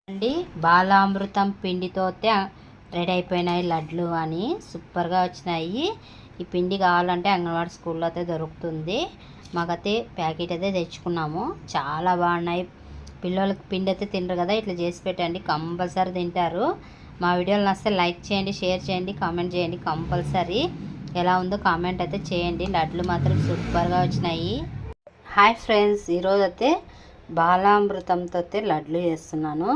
అండి బాలామృతం పిండితో రెడీ అయిపోయినాయి లడ్లు అని సూపర్గా వచ్చినాయి. ఈ పిండి కావాలంటే అంగన్వాడీ స్కూల్లో అయితే దొరుకుతుంది. మాకైతే ప్యాకెట్ అయితే తెచ్చుకున్నాము. చాలా బాగున్నాయి. పిల్లలకి పిండి అయితే తినరు కదా, ఇట్లా చేసి పెట్టండి, కంపల్సరీ తింటారు. మా వీడియోలు నచ్చితే లైక్ చేయండి, షేర్ చేయండి, కామెంట్ చేయండి. కంపల్సరీ ఎలా ఉందో కామెంట్ అయితే చేయండి. లడ్లు మాత్రం సూపర్గా వచ్చినాయి. హాయ్ ఫ్రెండ్స్, ఈరోజు అయితే బాలామృతంతో లడ్లు చేస్తున్నాను.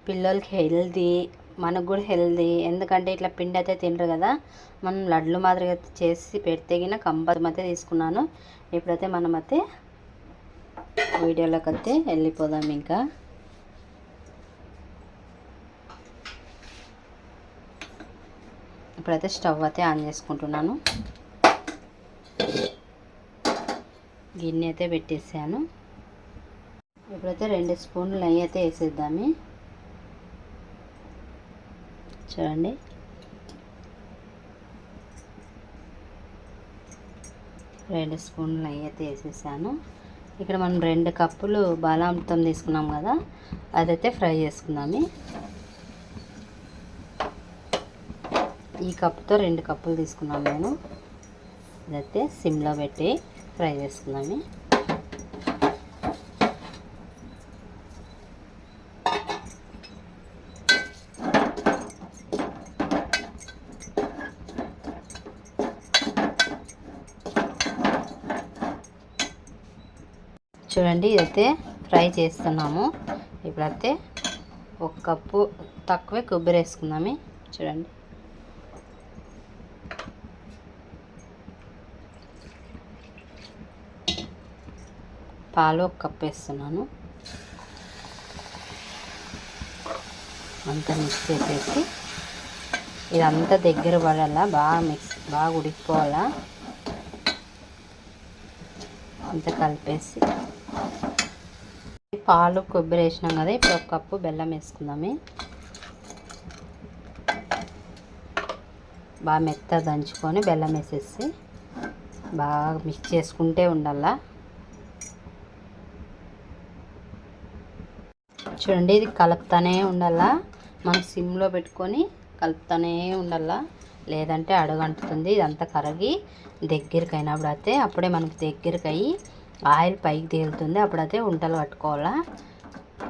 పిల్లలకి హెల్దీ, మనకు కూడా హెల్దీ. ఎందుకంటే ఇట్లా పిండి అయితే తినరు కదా, మనం లడ్లు మాదిరిగా చేసి పెడితే గిన కంపల్సరీ అయితే తీసుకున్నాను. ఇప్పుడైతే మనమైతే వీడియోలోకి అయితే వెళ్ళిపోదాం. ఇంకా ఇప్పుడైతే స్టవ్ అయితే ఆన్ చేసుకుంటున్నాను. గిన్నె అయితే పెట్టేసాను. ఇప్పుడైతే 2 స్పూన్లు నెయ్యి అయితే వేసేద్దాము. చూడండి, రెండు స్పూన్లు నెయ్యి అయితే వేసేసాను. ఇక్కడ మనం 2 కప్పులు బాలామృతం తీసుకున్నాం కదా, అదైతే ఫ్రై చేసుకుందాము. ఈ కప్పుతో 2 కప్పులు తీసుకున్నాను నేను. ఇదైతే సిమ్లో పెట్టి ఫ్రై చేసుకుందాము. చూడండి, ఇదైతే ఫ్రై చేస్తున్నాము. ఇప్పుడైతే 1 కప్పు తక్కువే కొబ్బరి వేసుకుందాము. చూడండి, పాలు 1 కప్పు వేస్తున్నాను. అంతా మిక్స్ చేసేసి ఇదంతా దగ్గర పడాలా, బాగా ఉడికిపోవాలా. అంతా కలిపేసి పాలు కొబ్బరి వేసినాం కదా, ఇప్పుడు 1 కప్పు బెల్లం వేసుకుందాము. బాగా మెత్తగా దంచుకొని బెల్లం వేసేసి బాగా మిక్స్ చేసుకుంటే ఉండాలా. చూడండి, ఇది కలుపుతానే ఉండాలా. మనం సిమ్లో పెట్టుకొని కలుపుతానే ఉండాలా, లేదంటే అడుగంటుతుంది. ఇదంతా కరిగి దగ్గరికి అయినప్పుడు అయితే అప్పుడే మనకి దగ్గరికి అయ్యి ఆయిల్ పైకి తేలుతుంది. అప్పుడైతే ఉంటలు కట్టుకోవాలా.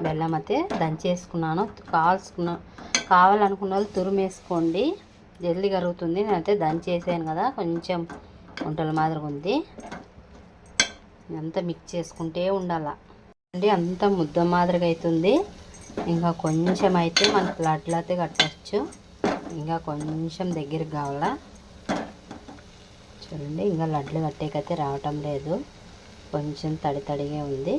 బెల్లం అయితే దంచేసుకున్నాను. కావాలనుకున్న వాళ్ళు తురుమేసుకోండి, జల్దీ కరుగుతుంది. నేనైతే దంచేసాను కదా, కొంచెం ఉంటల మాదిరిగా ఉంది. అంతా మిక్స్ చేసుకుంటే ఉండాలా అండి. అంతా ముద్ద మాదిరిగా అవుతుంది. ఇంకా కొంచెం అయితే మనకు లడ్లు అయితే కట్టచ్చు. ఇంకా కొంచెం దగ్గరికి కావాలా. చూడండి, ఇంకా లడ్లు కట్టేకైతే రావటం లేదు, కొంచెం తడిగా ఉంది.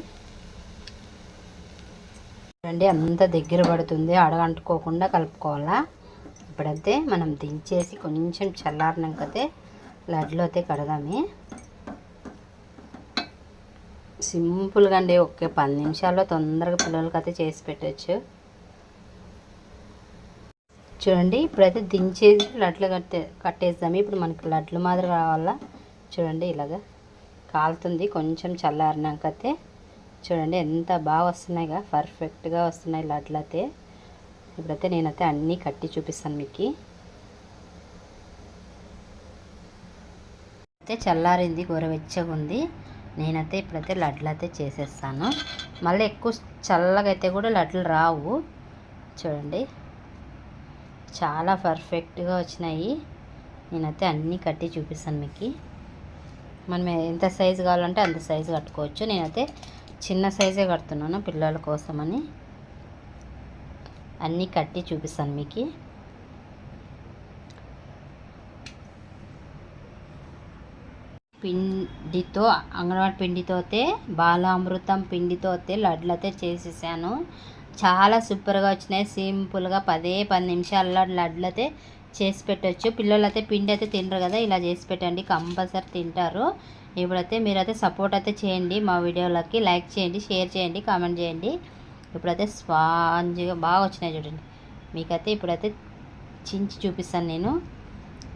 చూడండి, అంత దగ్గర పడుతుంది. అడగంటుకోకుండా కలుపుకోవాలా. ఇప్పుడైతే మనం దించేసి కొంచెం చల్లారినాకైతే లడ్లు అయితే కడదాము. సింపుల్గా అండి, 10 నిమిషాల్లో తొందరగా పిల్లలకి అయితే చేసి పెట్టచ్చు. చూడండి, ఇప్పుడైతే దించేసి లడ్లు కట్టేద్దాము. ఇప్పుడు మనకి లడ్లు మాదిరి కావాలా. చూడండి, ఇలాగా కాలుతుంది. కొంచెం చల్లారినాకైతే చూడండి ఎంత బాగా వస్తున్నాయిగా, పర్ఫెక్ట్గా వస్తున్నాయి లడ్లు అయితే. ఇప్పుడైతే నేనైతే అన్నీ కట్టి చూపిస్తాను మీకు. అయితే చల్లారింది, గోరువెచ్చగా ఉంది. నేనైతే ఇప్పుడైతే లడ్లు అయితే చేసేస్తాను. మళ్ళీ ఎక్కువ చల్లగా అయితే కూడా లడ్లు రావు. చూడండి, చాలా పర్ఫెక్ట్గా వచ్చినాయి. నేనైతే అన్నీ కట్టి చూపిస్తాను మీకు. మనం ఎంత సైజు కావాలంటే అంత సైజు కట్టుకోవచ్చు. నేనైతే చిన్న సైజే కడుతున్నాను పిల్లల కోసమని. అన్నీ కట్టి చూపిస్తాను మీకు. పిండితో, అంగన్వాడీ పిండితో బాలామృతం పిండితో లడ్లు అయితే చేసేసాను. చాలా సూపర్గా వచ్చినాయి. సింపుల్గా 10 నిమిషాల్లో లడ్లు అయితే చేసి పెట్టచ్చు. పిల్లలు అయితే పిండి అయితే తినరు కదా, ఇలా చేసి పెట్టండి, కంపల్సరీ తింటారు. ఇప్పుడైతే మీరైతే సపోర్ట్ అయితే చేయండి. మా వీడియోలకి లైక్ చేయండి, షేర్ చేయండి, కామెంట్ చేయండి. ఇప్పుడైతే స్పాంజ్గా బాగా వచ్చినాయి చూడండి. మీకైతే ఇప్పుడైతే చించి చూపిస్తాను నేను.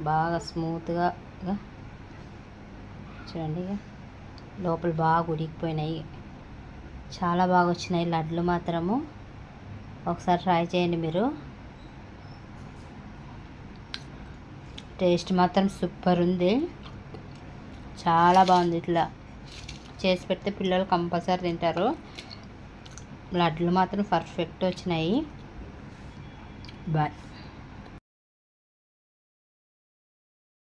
బాగా స్మూత్గా చూడండి, లోపల బాగా ఉడికిపోయినాయి. చాలా బాగా వచ్చినాయి లడ్లు మాత్రము. ఒకసారి ట్రై చేయండి మీరు. టేస్ట్ మాత్రం సూపర్ ఉంది, చాలా బాగుంది. ఇట్లా చేసి పెడితే పిల్లలు కంపల్సరీ తింటారు. లడ్లు మాత్రం పర్ఫెక్ట్ వచ్చినాయి. బాయ్.